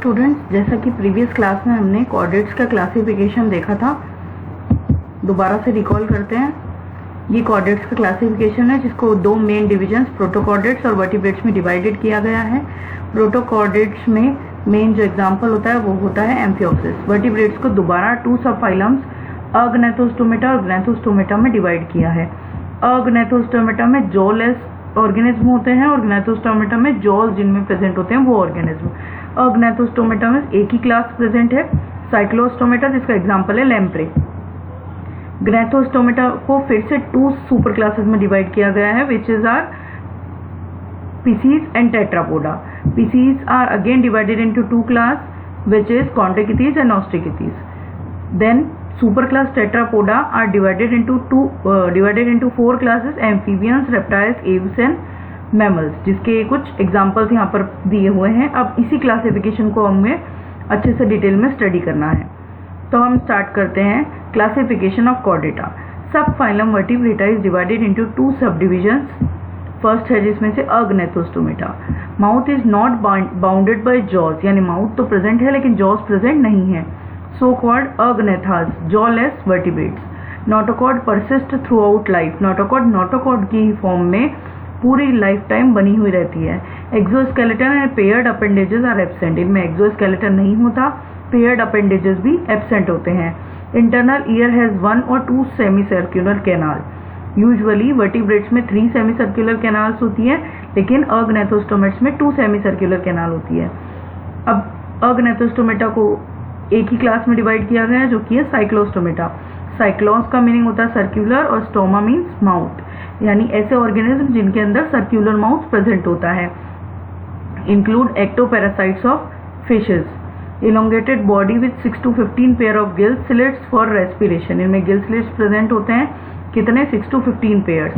Students, जैसा कि previous class में हमने कॉर्डेट्स का क्लासिफिकेशन देखा था, दोबारा से रिकॉल करते हैं। ये कॉर्डेट्स का क्लासिफिकेशन है जिसको दो मेन डिविजन्स प्रोटोकॉर्डेट्स और वर्टिब्रेट्स में डिवाइडेड किया गया है। प्रोटोकॉर्डेट्स में मेन जो एग्जांपल होता है वो होता है एम्फिओक्सिस। वर्टिब्रेट्स को दोबारा टू सब फाइलम्स अग्नैथोस्टोमेटा और ग्नैथोस्टोमेटा में डिवाइड किया है। अग्नैथोस्टोमेटा में जॉलेस ऑर्गेनिज्म होते हैं और ग्नैथोस्टोमेटा में जॉल जिनमें प्रेजेंट होते हैं वो ऑर्गेनिज्म। अग्नैथोस्टोमेटा में एक ही क्लास प्रेजेंट है, साइक्लोस्टोमेटा, जिसका एग्जांपल है लैम्प्रे। ग्नैथोस्टोमेटा को फिर से टू सुपर क्लासेस में डिवाइड किया गया है, which is are Pisces and Tetrapoda. Pisces are again divided into two class, which is Chondrichthyes and Nostochithes. Then superclass Tetrapoda are divided into four classes: amphibians, reptiles, aves and mammals, जिसके कुछ examples यहाँ पर दिए हुए हैं। अब इसी classification को हमें अच्छे से डिटेल में स्टडी करना है, तो हम स्टार्ट करते हैं क्लासिफिकेशन ऑफ कॉर्डेटा। सब phylum Vertebrata is divided into two subdivisions. First है जिसमें से Agnathostomata. Mouth is not bounded by jaws, यानी माउथ तो प्रेजेंट है लेकिन जॉज प्रेजेंट नहीं है। So called Agnatha, jawless vertebrates. Notochord persist throughout life. Notochord की फॉर्म में पूरी लाइफ टाइम बनी हुई रहती है। Exoskeleton and paired appendages are absent. इनमें एक्सोस्केलेटन नहीं होता, पेयर्ड अपेंडेजेस भी एब्सेंट होते हैं। इंटरनल ईयर हैज वन और two semi circular canal. Usually vertebrates में 3 सेमी सर्कुलर कैनाल्स होती है, लेकिन अग्नैथोस्टोमेट्स में 2 सेमी सर्कुलर कैनाल होती है। अब अग्नैथोस्टोमेटा को एक ही क्लास में डिवाइड किया गया है जो कि है साइक्लोस्टोमेटा। साइक्लोस का मीनिंग होता है सर्कुलर और स्टोमा मीन्स माउथ, यानी ऐसे ऑर्गेनिज्म जिनके अंदर सर्कुलर माउथ प्रेजेंट होता है। Include ectoparasites of fishes. Elongated body with 6 to 15 pair of gill slits for respiration. इनमें गिल स्लिट्स प्रेजेंट होते हैं, कितने? 6 to 15 pairs.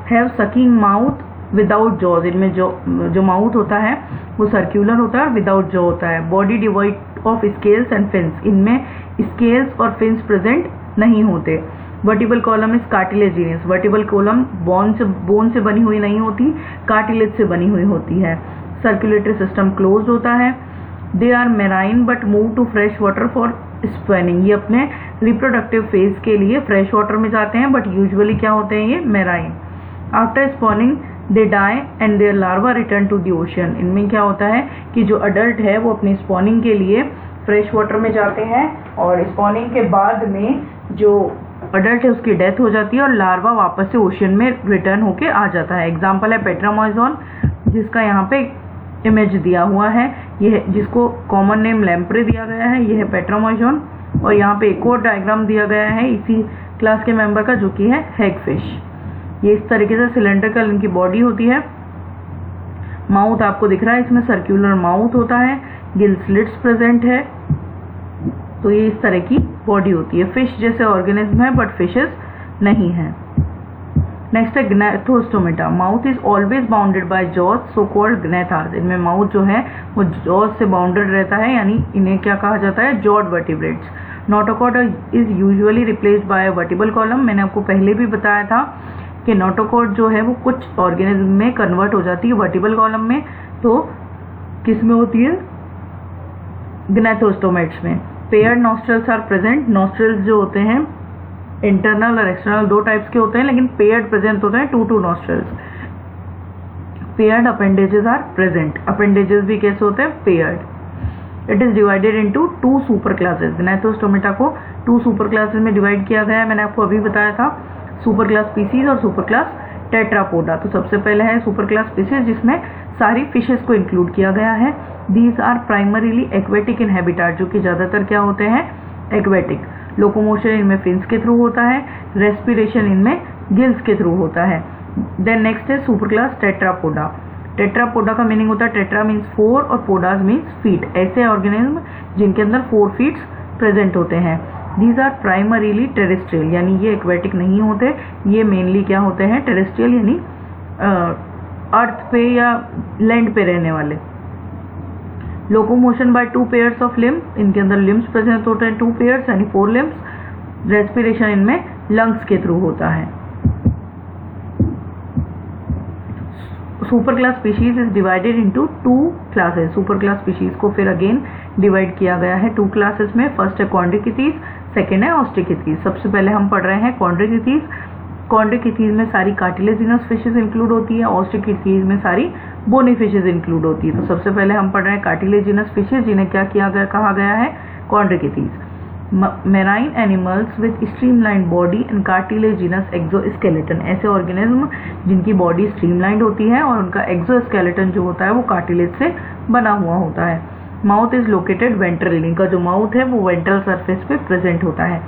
Have sucking mouth without jaws. इनमें जो माउथ होता है वो सर्कुलर होता है और विदाउट जॉ होता है। Body divide of scales and fins. इनमें स्केल्स और फिन्स प्रेजेंट नहीं होते। Vertebral column is cartilaginous. Vertebral column bone से बनी हुई नहीं होती, कार्टिलेज से बनी हुई होती है। सर्कुलेटरी सिस्टम क्लोज होता है। They are marine but move to fresh water for spawning. ये अपने रिप्रोडक्टिव फेज के लिए फ्रेश वाटर में जाते हैं, बट यूजुअली क्या होते हैं ये marine. After spawning they die and their larva return to the ocean. इनमें क्या होता है कि जो अडल्ट है वो अपनी स्पॉनिंग के लिए फ्रेश वाटर में जाते हैं और स्पॉनिंग के बाद में जो अडल्ट है उसकी डेथ हो जाती है और लार्वा वापस से ओशन में रिटर्न होके आ जाता है। एग्जाम्पल है पेट्रामोजोन, जिसका यहाँ पे इमेज दिया हुआ है, यह जिसको कॉमन नेम लैम्प्रे दिया गया है, यह है पेट्रामोजोन। और यहाँ पे एक और डायग्राम दिया गया है इसी क्लास के मेंबर का, जो कि है हैगफिश। ये इस तरीके से सिलेंड्रिकल इनकी बॉडी होती है। माउथ आपको दिख रहा है, इसमें सर्कुलर माउथ होता है, गिल स्लिट्स प्रेजेंट है, तो ये इस तरह की बॉडी होती है। फिश जैसे ऑर्गेनिज्म है बट फिशेस नहीं है। नेक्स्ट है Gnathostomata. Mouth is always bounded by jaws, so called Gnatha. इनमें माउथ जो है वो जॉज से बाउंडेड रहता है, यानी इन्हें क्या कहा जाता है? Jawed vertebrates. Notochord is usually replaced by vertebral column. मैंने आपको पहले भी बताया था कि नोटोकॉर्ड जो है वो कुछ ऑर्गेनिज्म में कन्वर्ट हो जाती है वर्टिबल कॉलम में, तो किस में होती है? ग्नैथोस्टोमेट्स में। Paired nostrils are present. Nostrils जो होते हैं इंटरनल और एक्सटर्नल दो टाइप्स के होते हैं, लेकिन पेयर्ड प्रेजेंट होते हैं, 2 nostrils. Paired appendages are present. Appendages भी कैसे होते हैं? Paired. It is divided into 2 super classes. Gnathostomata को 2 सुपर क्लासेस में डिवाइड किया गया है, मैंने आपको अभी बताया था। सुपर क्लास पीसीज और सुपर क्लास टेट्रापोडा। तो सबसे पहले है सुपर क्लास पीसीज, जिसमें सारी फिशेस को इंक्लूड किया गया है। These are primarily aquatic in habitat, जो कि ज्यादातर क्या होते हैं? एक्वेटिक। लोकोमोशन इनमें फिन्स के थ्रू होता है, रेस्पिरेशन इनमें गिल्स के थ्रू होता है। देन नेक्स्ट है सुपर क्लास टेट्रापोडा। टेट्रापोडा का मीनिंग होता है टेट्रा मीन्स 4 और पोडास मीन्स फीट। ऐसे ऑर्गेनिज्म जिनके अंदर 4 फीट्स प्रेजेंट होते हैं। दीज आर प्राइमरीली टेरेस्ट्रियल, यानी ये एक्वेटिक नहीं होते, ये मेनली क्या होते हैं? टेरेस्ट्रियल, यानी अर्थ पे या लैंड पे रहने वाले। Locomotion by 2 pairs of limbs. इनके अंदर लिम्स प्रेजेंट होते हैं 2 पेयर्स, यानी 4 लिम्स। रेस्पिरेशन इनमें लंग्स के थ्रू होता है। Super class species is divided into 2 classes. Super class species को फिर अगेन डिवाइड किया गया है 2 क्लासेस में। फर्स्ट है कॉन्ड्रिकिथीज, सेकेंड है ऑस्ट्रिकिथीज। सबसे पहले हम पढ़ रहे हैं कॉन्ड्रिकिथीज। कॉन्ड्रिकिथीज में सारी कार्टिलेजिनस फिशेज इंक्लूड होती है, ऑस्ट्रिकिथीज में सारी बोनी फिशेज इंक्लूड होती है। तो सबसे पहले हम पढ़ रहे हैं कार्टिलेजिनस फिशेज, जिन्हें क्या किया गया कहा गया है, Chondrichthyes. Marine animals with streamline body and cartilaginous exoskeleton, ऐसे ऑर्गेनिज्म जिनकी बॉडी स्ट्रीमलाइंड होती है और उनका एक्सोस्केलेटन जो होता है वो कार्टिलेज से बना हुआ होता है। माउथ इज लोकेटेड वेंट्रल, इनका जो माउथ है वो वेंट्रल सरफेस पे प्रेजेंट होता है।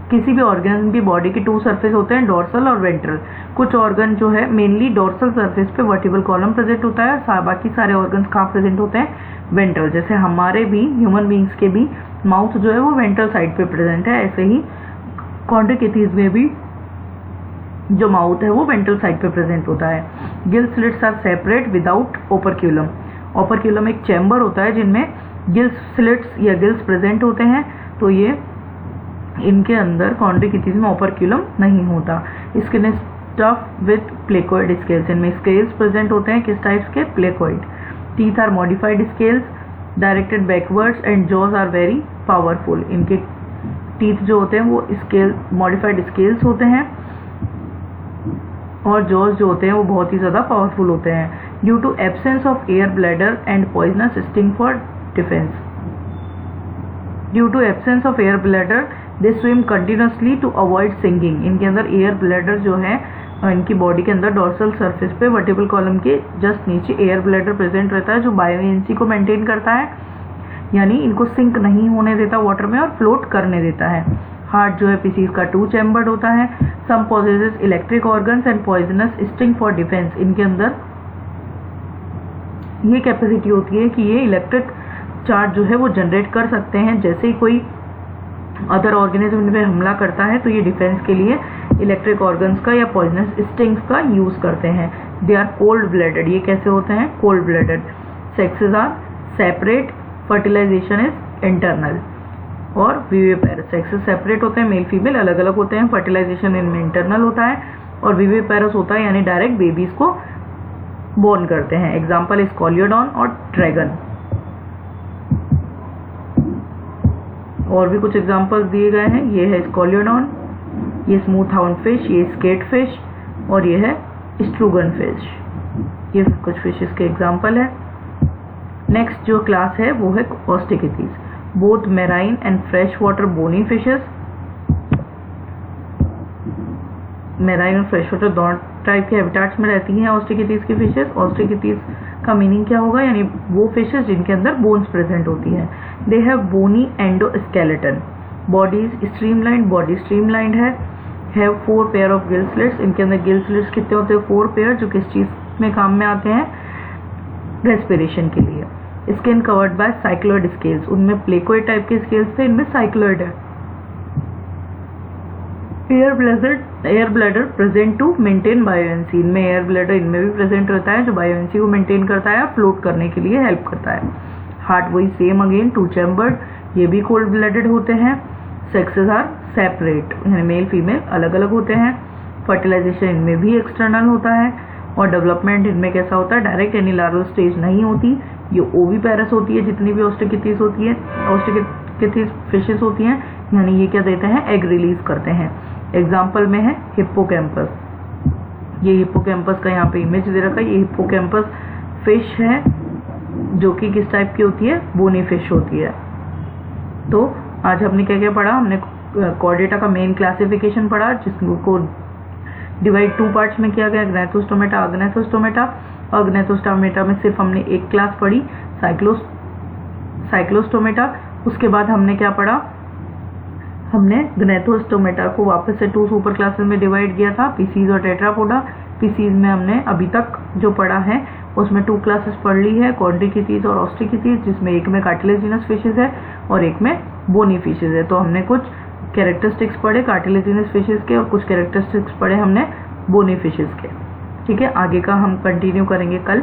किसी भी ऑर्गेनिज्म की बॉडी के 2 सरफेस होते हैं, डोर्सल और वेंट्रल। कुछ ऑर्गन जो है मेनली डोर्सल सरफेस पे वर्टिबल कॉलम प्रेजेंट होता है, और बाकी सारे ऑर्गन्स कहाँ प्रेजेंट होते हैं, वेंट्रल। जैसे हमारे भी ह्यूमन बींग्स के भी माउथ जो है वो वेंट्रल साइड पे प्रेजेंट है, ऐसे ही कॉन्ड्रिकिथीज में भी जो माउथ है वो वेंट्रल साइड पे प्रेजेंट होता है। Gill slits are separate without operculum. Operculum एक चैम्बर होता है जिनमें गिल स्लिट्स या गिल्स प्रेजेंट होते हैं, तो ये इनके अंदर कॉन्ड्रिकिथीज में ओपरक्यूलम नहीं होता। Skin is tough with placoid scales, इनमें स्केल्स प्रेजेंट होते हैं, किस टाइप्स के, placoid. Teeth are modified scales directed backwards and jaws are very powerful, इनके टीथ जो होते हैं वो स्केल मॉडिफाइड स्केल्स होते हैं और जॉज जो होते हैं वो बहुत ही ज़्यादा पावरफुल होते हैं। Due to absence of air bladder and poisonous sting for defence, due to absence of air bladder they swim continuously to avoid sinking, इनके अंदर एयर ब्लैडर जो है इनकी बॉडी के अंदर डोर्सल सरफेस पे वर्टिबल कॉलम के जस्ट नीचे एयर ब्लैडर प्रेजेंट रहता है जो बायोएंसी को मेंटेन करता है, यानी इनको सिंक नहीं होने देता वाटर में और फ्लोट करने देता है। हार्ट जो है पीसीज का 2 चैम्बर्ड होता है। Some possesses electric organs and poisonous sting for defence, इनके अंदर ये कैपेसिटी होती है कि ये इलेक्ट्रिक चार्ज जो है वो जनरेट कर सकते हैं, जैसे ही कोई अदर ऑर्गेनिज्म इन पे हमला करता है तो ये डिफेंस के लिए इलेक्ट्रिक ऑर्गन्स का या पॉइजनस स्टिंग्स का यूज करते हैं। दे आर कोल्ड ब्लडेड, ये कैसे होते हैं, cold blooded. Sexes are separate, fertilization is internal. और विविपेरस, सेक्सेस सेपरेट होते हैं, मेल फीमेल अलग अलग होते हैं, फर्टिलाइजेशन इनमें इंटरनल होता है, और विविपेरस होता है यानी डायरेक्ट बेबीज को बोर्न करते हैं। एग्जाम्पल इज कॉलियोडॉन और ड्रैगन। और भी कुछ एग्जांपल्स दिए गए हैं, ये है स्कॉलियोडॉन, ये स्मूथ हाउंड फिश, ये स्केट फिश और ये है स्ट्रूगन फिश। ये कुछ फिशेस के एग्जांपल है। नेक्स्ट जो क्लास है वो है Osteichthyes, both marine and fresh water bony fishes. Marine और फ्रेश वाटर दोनों टाइप के हैबिटाट्स में रहती हैं ऑस्ट्रिकिथीज की फिशेस। ऑस्ट्रिकिथीज का मीनिंग क्या होगा, यानी वो फिशेस जिनके अंदर बोन्स प्रेजेंट होती हैं। They have bony endoskeleton, body streamlined, body streamlined है। Have 4 pair of gill slits, इनके अंदर गिल स्लिट्स कितने होते हैं, 4 पेयर, जो किस चीज में काम में आते हैं, रेस्पिरेशन के लिए। Skin covered by cycloid scales, उनमें प्लेकोइड टाइप के स्केल्स थे, इनमें साइक्लोइड है। Air bladder present to maintain buoyancy, इनमें एयर ब्लैडर इनमें भी प्रेजेंट रहता है जो बायोएंसी को मेंटेन करता है और फ्लोट करने के लिए हेल्प करता है। हार्ट वही सेम अगेन 2 चैम्बर्ड, ये भी कोल्ड ब्लडेड होते हैं। सेक्सेस आर सेपरेट, यानी मेल फीमेल अलग अलग होते हैं। फर्टिलाइजेशन इनमें भी एक्सटर्नल होता है और डेवलपमेंट इनमें कैसा होता है, डायरेक्ट यानी लार्वल स्टेज नहीं होती, ये ओविपेरस होती है जितनी भी ऑस्ट्रिकिथीज होती है, ऑस्ट्रिकिथीज फिशेस होती हैं, यानी ये क्या देते हैं, एग रिलीज करते हैं। एग्जाम्पल में है हिप्पोकैम्पस, ये हिप्पोकैम्पस का यहाँ पे इमेज दे रखा है, ये हिप्पोकैम्पस फिश है जो कि किस टाइप की होती है, बोनी फिश होती है। तो आज हमने क्या क्या पढ़ा, हमने कॉर्डेटा का मेन क्लासिफिकेशन पढ़ा जिसको डिवाइड 2 पार्ट्स में किया गया, ग्नैथोस्टोमेटा, अग्नैथोस्टोमेटा। अग्नैथोस्टोमेटा में सिर्फ हमने एक क्लास पढ़ी, साइक्लोस्टोमेटा। उसके बाद हमने क्या पढ़ा, हमने ग्नैथोस्टोमेटा को वापस से 2 सुपर क्लासेस में डिवाइड किया था, पीसीज और टेट्रापोडा। पीसीज में हमने अभी तक जो पढ़ा है उसमें 2 क्लासेस पढ़ ली है, कॉन्ड्रिकिथीज और ऑस्ट्रिकिथीज, जिसमें एक में कार्टिलेजिनस फिशेज है और एक में बोनी फिशेज है। तो हमने कुछ कैरेक्टरिस्टिक्स पढ़े कार्टिलेजिनस फिशेज के और कुछ कैरेक्टरिस्टिक्स पढ़े हमने बोनी फिशेज के। ठीक है, आगे का हम कंटिन्यू करेंगे कल।